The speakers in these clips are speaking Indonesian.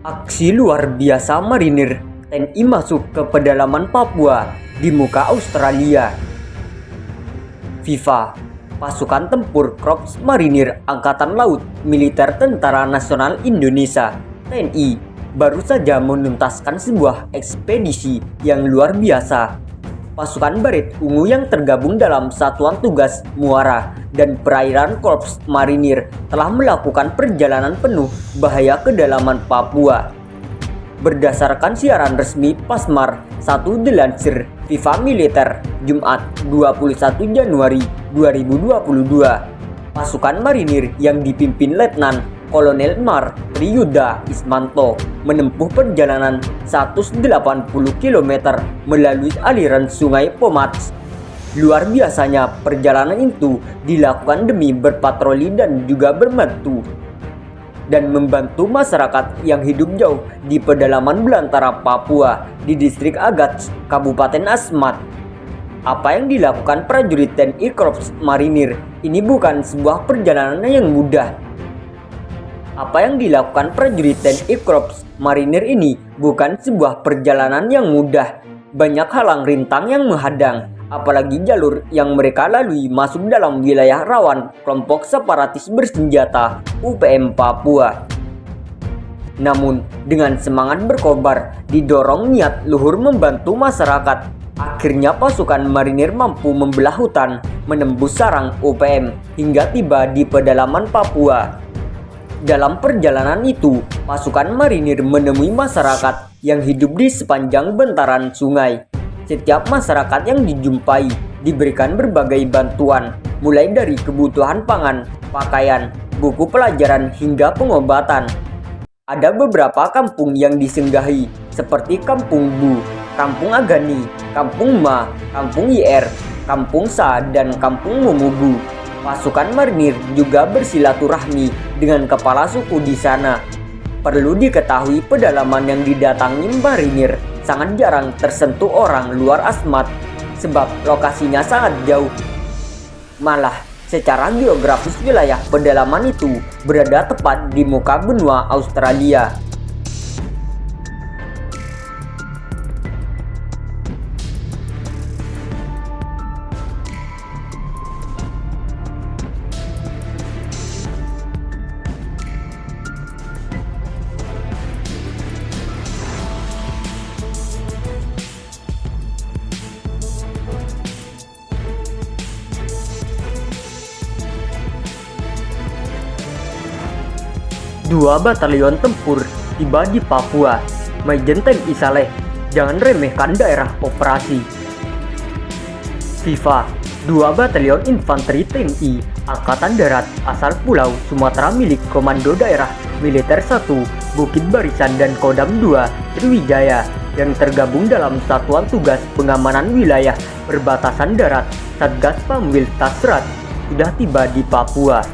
Aksi luar biasa marinir TNI masuk ke pedalaman Papua di muka Australia. FIFA, Pasukan Tempur Korps Marinir Angkatan Laut Militer Tentara Nasional Indonesia (TNI) baru saja menuntaskan sebuah ekspedisi yang luar biasa. Pasukan Baret Ungu yang tergabung dalam Satuan Tugas Muara dan Perairan Korps Marinir telah melakukan perjalanan penuh bahaya ke kedalaman Papua. Berdasarkan siaran resmi Pasmar 1 dilansir FIFA Militer Jumat 21 Januari 2022, pasukan marinir yang dipimpin Letnan Kolonel Mar Triyuda Ismanto menempuh perjalanan 180 km melalui aliran Sungai Pomats. Luar biasanya perjalanan itu dilakukan demi berpatroli dan juga membantu masyarakat yang hidup jauh di pedalaman belantara Papua di distrik Agats, Kabupaten Asmat. Apa yang dilakukan prajurit TNI Korps Marinir ini bukan sebuah perjalanan yang mudah. Apa yang dilakukan prajurit TNI Korps Marinir ini bukan sebuah perjalanan yang mudah. Banyak halang rintang yang menghadang, apalagi jalur yang mereka lalui masuk dalam wilayah rawan kelompok separatis bersenjata UPM Papua. Namun, dengan semangat berkobar, didorong niat luhur membantu masyarakat, akhirnya pasukan marinir mampu membelah hutan, menembus sarang UPM, hingga tiba di pedalaman Papua. Dalam perjalanan itu, pasukan marinir menemui masyarakat yang hidup di sepanjang bantaran sungai. Setiap masyarakat yang dijumpai diberikan berbagai bantuan, mulai dari kebutuhan pangan, pakaian, buku pelajaran, hingga pengobatan. Ada beberapa kampung yang disinggahi, seperti Kampung Bu, Kampung Agani, Kampung Ma, Kampung YR, Kampung Sa, dan Kampung Mumugu. Pasukan marinir juga bersilaturahmi dengan kepala suku di sana. Perlu diketahui pedalaman yang didatangi marinir sangat jarang tersentuh orang luar Asmat, sebab lokasinya sangat jauh. Malah, secara geografis wilayah pedalaman itu berada tepat di muka benua Australia. Dua batalion tempur tiba di Papua. Majen TNI Saleh, jangan remehkan daerah operasi. FIFA, dua batalion infanteri TNI Angkatan Darat asal Pulau Sumatera milik Komando Daerah Militer 1 Bukit Barisan dan Kodam 2 Sriwijaya yang tergabung dalam Satuan Tugas Pengamanan Wilayah Perbatasan Darat Satgas Pamwil Tasrat sudah tiba di Papua.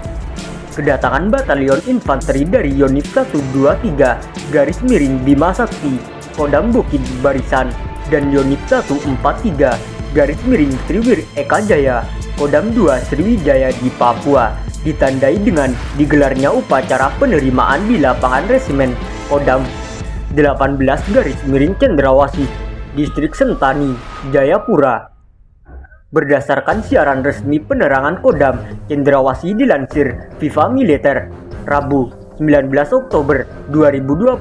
Kedatangan batalion infanteri dari Yonif 123 garis miring Bima Sakti Kodam Bukit Barisan dan Yonif 143 garis miring Triwir Eka Jaya Kodam 2 Sriwijaya di Papua ditandai dengan digelarnya upacara penerimaan di lapangan resimen Kodam 18 garis miring Cendrawasih Distrik Sentani Jayapura. Berdasarkan siaran resmi penerangan Kodam Cendrawasih dilansir FIFA Militer Rabu 19 Oktober 2022,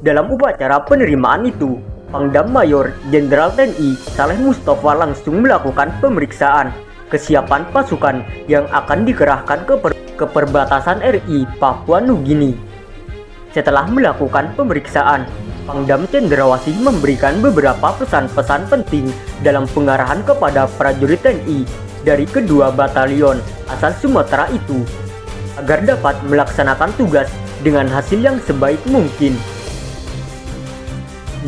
dalam upacara penerimaan itu Pangdam Mayor Jenderal TNI Saleh Mustafa langsung melakukan pemeriksaan kesiapan pasukan yang akan dikerahkan ke perbatasan RI Papua Nugini. Setelah melakukan pemeriksaan, Pangdam Cendrawasih memberikan beberapa pesan-pesan penting dalam pengarahan kepada prajurit TNI dari kedua batalion asal Sumatera itu agar dapat melaksanakan tugas dengan hasil yang sebaik mungkin.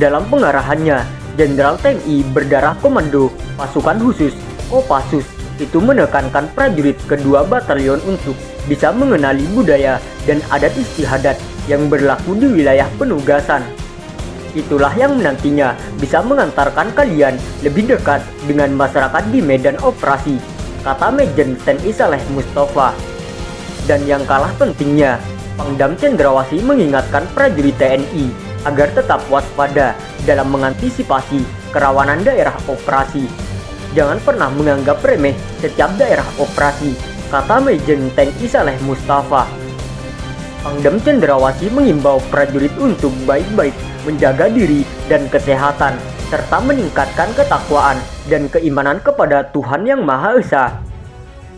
Dalam pengarahannya, Jenderal TNI berdarah Komando Pasukan Khusus Kopassus itu menekankan prajurit kedua batalion untuk bisa mengenali budaya dan adat istiadat yang berlaku di wilayah penugasan. Itulah yang nantinya bisa mengantarkan kalian lebih dekat dengan masyarakat di medan operasi, kata Majen TNI Saleh Mustafa. Dan yang kalah pentingnya, Pangdam Cendrawasih mengingatkan prajurit TNI agar tetap waspada dalam mengantisipasi kerawanan daerah operasi. Jangan pernah menganggap remeh setiap daerah operasi, kata Majen TNI Saleh Mustafa. Pangdam Cendrawasih mengimbau prajurit untuk baik-baik menjaga diri dan kesehatan, serta meningkatkan ketakwaan dan keimanan kepada Tuhan Yang Maha Esa.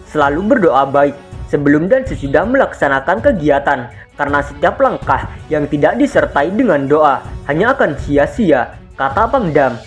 Selalu berdoa baik sebelum dan sesudah melaksanakan kegiatan, karena setiap langkah yang tidak disertai dengan doa hanya akan sia-sia, kata Pangdam.